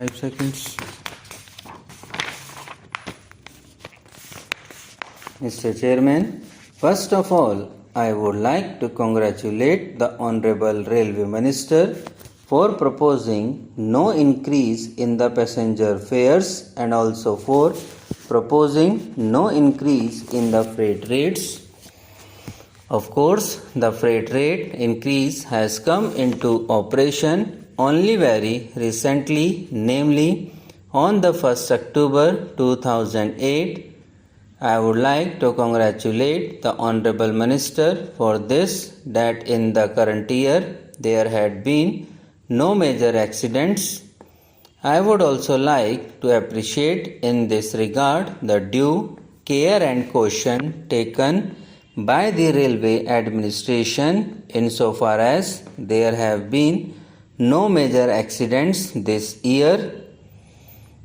5 seconds. Mr. Chairman, first of all, I would like to congratulate the Honorable Railway Minister for proposing no increase in the passenger fares and also for proposing no increase in the freight rates. Of course, the freight rate increase has come into operation only very recently, namely on the 1st October 2008. I would like to congratulate the Honorable Minister for this, that in the current year there had been no major accidents. I would also like to appreciate in this regard the due care and caution taken by the railway administration insofar as there have been no major accidents this year.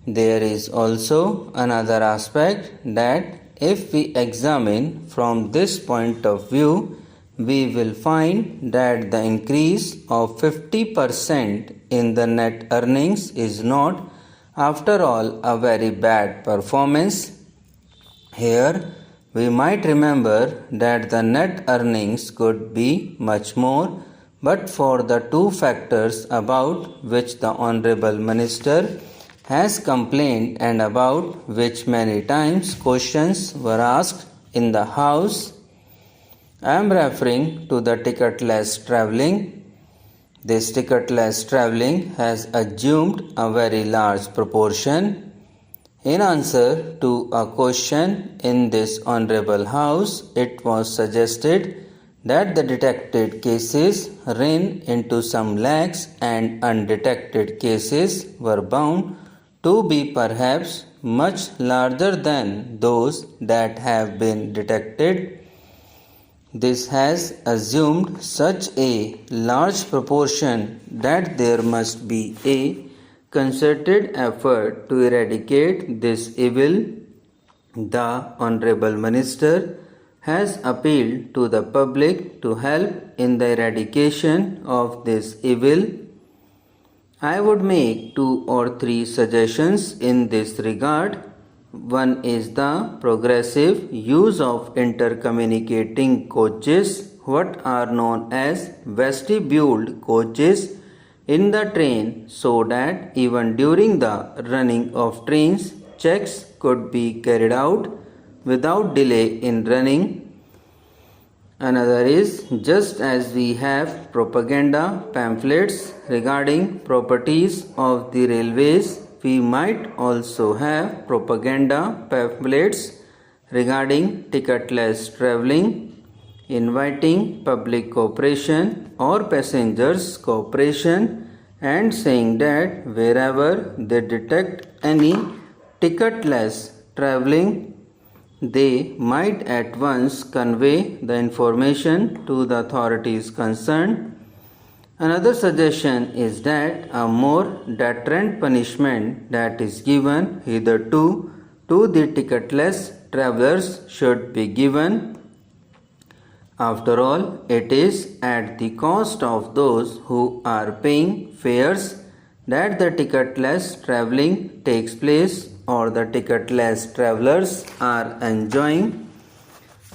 There is also another aspect that if we examine from this point of view, we will find that the increase of 50% in the net earnings is not, after all, a very bad performance. Here, we might remember that the net earnings could be much more, but for the two factors about which the Honorable Minister has complained and about which many times questions were asked in the House. I am referring to the ticketless travelling. This ticketless travelling has assumed a very large proportion. In answer to a question in this Honorable House, it was suggested that the detected cases ran into some lakhs and undetected cases were bound to be perhaps much larger than those that have been detected. This has assumed such a large proportion that there must be a concerted effort to eradicate this evil. The Honorable Minister has appealed to the public to help in the eradication of this evil. I would make 2 or 3 suggestions in this regard. One is the progressive use of intercommunicating coaches, what are known as vestibuled coaches, in the train, so that even during the running of trains, checks could be carried out without delay in running. Another is, just as we have propaganda pamphlets regarding properties of the railways, we might also have propaganda pamphlets regarding ticketless travelling, inviting public cooperation or passengers' cooperation and saying that wherever they detect any ticketless travelling, they might at once convey the information to the authorities concerned. Another suggestion is that a more deterrent punishment that is given hitherto to the ticketless travellers should be given. After all, it is at the cost of those who are paying fares that the ticketless travelling takes place or the ticketless travellers are enjoying.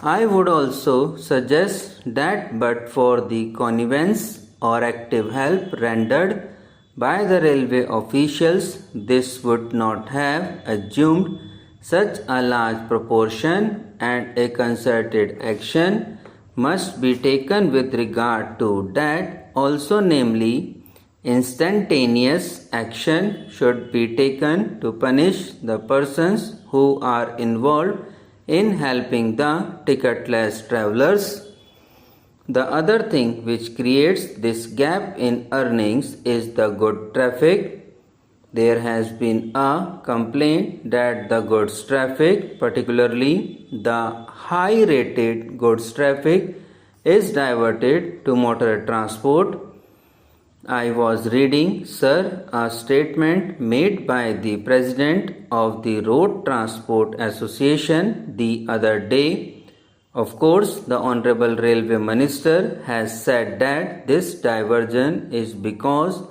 I would also suggest that but for the connivance or active help rendered by the railway officials, this would not have assumed such a large proportion, and a concerted action must be taken with regard to that also, namely instantaneous action should be taken to punish the persons who are involved in helping the ticketless travellers. The other thing which creates this gap in earnings is the good traffic. There has been a complaint that the goods traffic, particularly the high-rated goods traffic, is diverted to motor transport. I was reading, sir, a statement made by the President of the Road Transport Association the other day. Of course, the Honorable Railway Minister has said that this diversion is because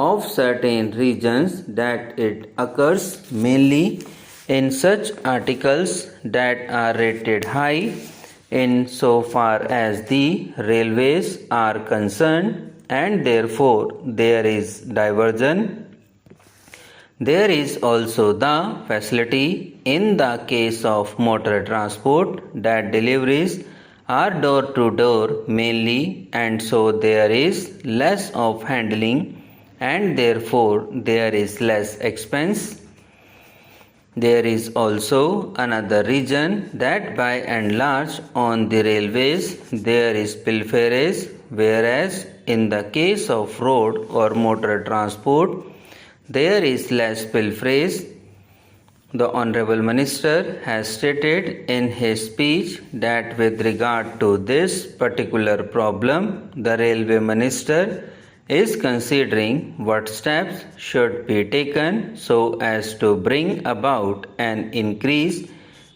of certain regions that it occurs mainly in such articles that are rated high in so far as the railways are concerned, and therefore there is diversion. There is also the facility in the case of motor transport that deliveries are door to door mainly, and so there is less of handling and therefore there is less expense. There is also another reason that by and large on the railways there is pilferage, whereas in the case of road or motor transport there is less pilferage. The Honorable Minister has stated in his speech that with regard to this particular problem, the Railway Minister is considering what steps should be taken so as to bring about an increase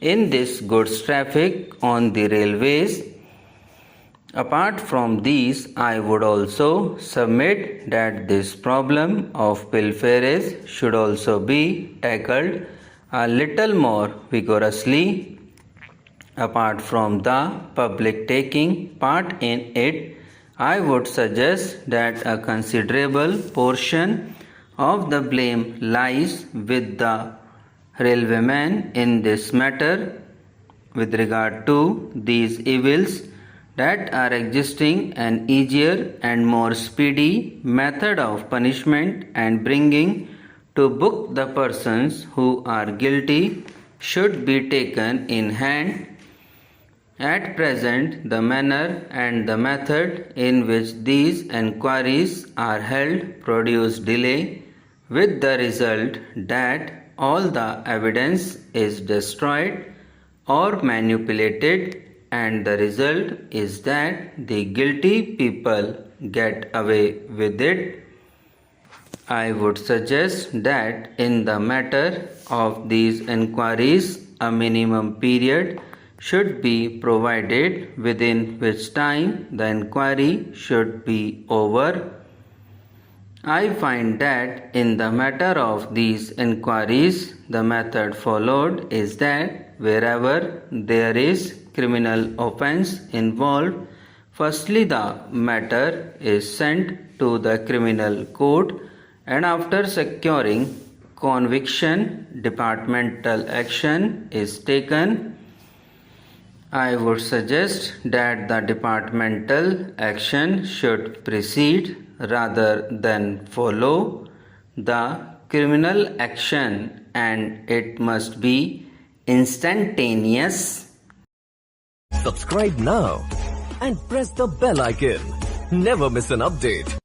in this goods traffic on the railways. Apart from these, I would also submit that this problem of pilferage should also be tackled a little more vigorously. Apart from the public taking part in it, I would suggest that a considerable portion of the blame lies with the railwaymen in this matter with regard to these evils that are existing. An easier and more speedy method of punishment and bringing to book the persons who are guilty should be taken in hand. At present, the manner and the method in which these enquiries are held produce delay, with the result that all the evidence is destroyed or manipulated, and the result is that the guilty people get away with it. I would suggest that in the matter of these enquiries, a minimum period should be provided within which time the inquiry should be over. I find that in the matter of these inquiries, the method followed is that wherever there is criminal offence involved, firstly the matter is sent to the criminal court, and after securing conviction, departmental action is taken. I would suggest that the departmental action should precede rather than follow the criminal action, and it must be instantaneous. Subscribe now and press the bell icon. Never miss an update.